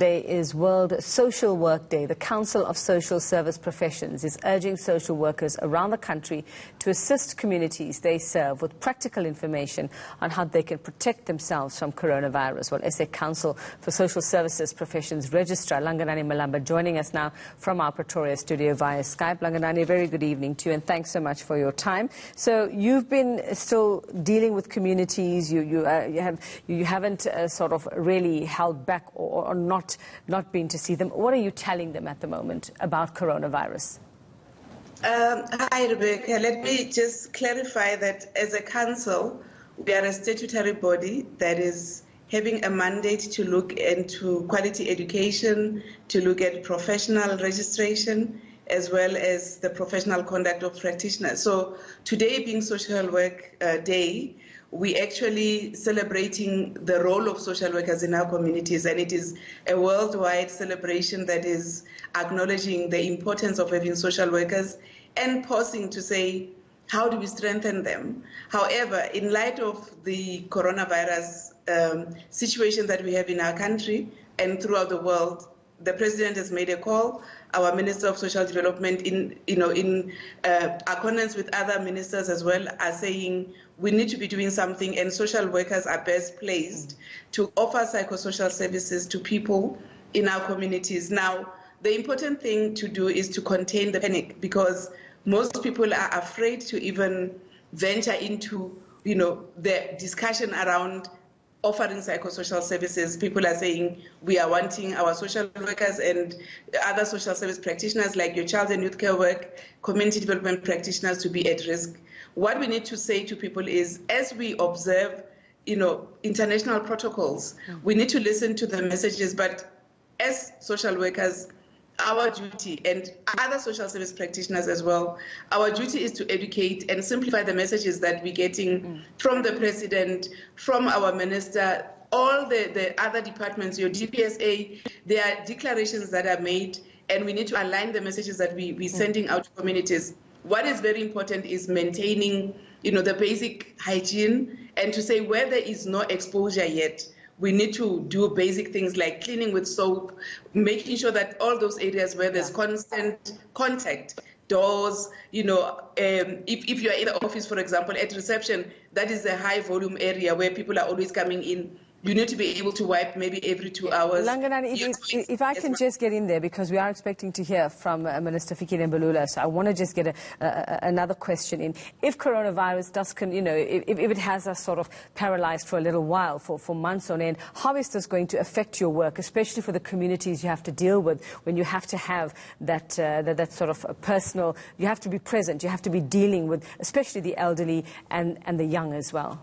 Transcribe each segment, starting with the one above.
Today is World Social Work Day. The Council of Social Service Professions is urging social workers around the country to assist communities they serve with practical information on how they can protect themselves from coronavirus. Well, SA Council for Social Services Professions Registrar Langanani Malamba joining us now from our Pretoria studio via Skype. Langanani, very good evening to you and thanks so much for your time. So you've been still dealing with communities. You haven't sort of really held back or not been to see them. What are you telling them at the moment about coronavirus? Hi, Rebecca. Let me just clarify that as a council, we are a statutory body that is having a mandate to look into quality education, to look at professional registration, as well as the professional conduct of practitioners. So today being Social Work Day, we actually celebrating the role of social workers in our communities, and it is a worldwide celebration that is acknowledging the importance of having social workers and pausing to say, how do we strengthen them? However, in light of the coronavirus situation that we have in our country and throughout the world, the President has made a call. Our Minister of Social Development, in accordance with other ministers as well, are saying we need to be doing something, and social workers are best placed to offer psychosocial services to people in our communities. Now, the important thing to do is to contain the panic, because most people are afraid to even venture into, the discussion around offering psychosocial services. People are saying we are wanting our social workers and other social service practitioners like your child and youth care work, community development practitioners to be at risk. What we need to say to people is, as we observe, international protocols, we need to listen to the messages, but as social workers, our duty, and other social service practitioners as well, our duty is to educate and simplify the messages that we're getting from the President, from our Minister, all the other departments, your DPSA. There are declarations that are made, and we need to align the messages that we're sending out to communities. What is very important is maintaining, the basic hygiene, and to say where there is no exposure yet, we need to do basic things like cleaning with soap, making sure that all those areas where there's constant contact, doors, if you're in the office, for example, at reception, that is a high volume area where people are always coming in. You need to be able to wipe maybe every 2 hours. Langanani, if I can just get in there, because we are expecting to hear from Minister Fikile Mbalula, so I want to just get another question in. If coronavirus does, if it has us sort of paralyzed for a little while, for months on end, how is this going to affect your work, especially for the communities you have to deal with when you have to have that sort of personal, you have to be present, you have to be dealing with, especially the elderly and the young as well?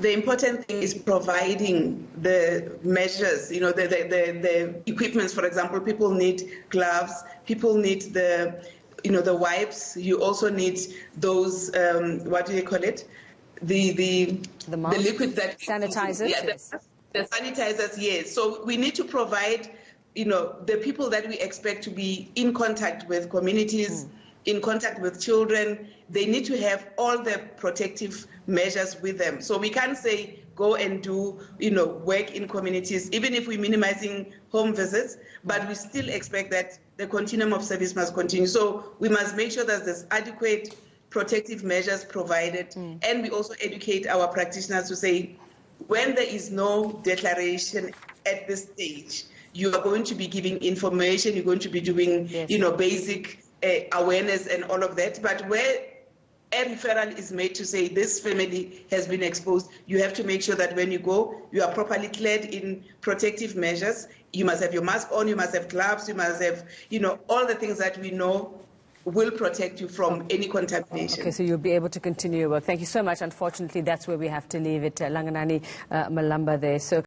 The important thing is providing the measures, the equipments. For example, people need gloves, people need the wipes. You also need those, what do you call it? The liquid that sanitizers. Yeah, the sanitizers. Yes. So we need to provide, the people that we expect to be in contact with communities, in contact with children. They need to have all the protective measures with them. So we can't say go and do, work in communities, even if we're minimizing home visits, but we still expect that the continuum of service must continue. So we must make sure that there's adequate protective measures provided, and we also educate our practitioners to say, when there is no declaration at this stage, you are going to be giving information, you're going to be doing, basic awareness and all of that. But where a referral is made to say this family has been exposed, you have to make sure that when you go, you are properly clad in protective measures. You must have your mask on, you must have gloves, you must have, all the things that we know will protect you from any contamination. Okay, so you'll be able to continue your work. Thank you so much. Unfortunately, that's where we have to leave it. Langanani Malamba there. So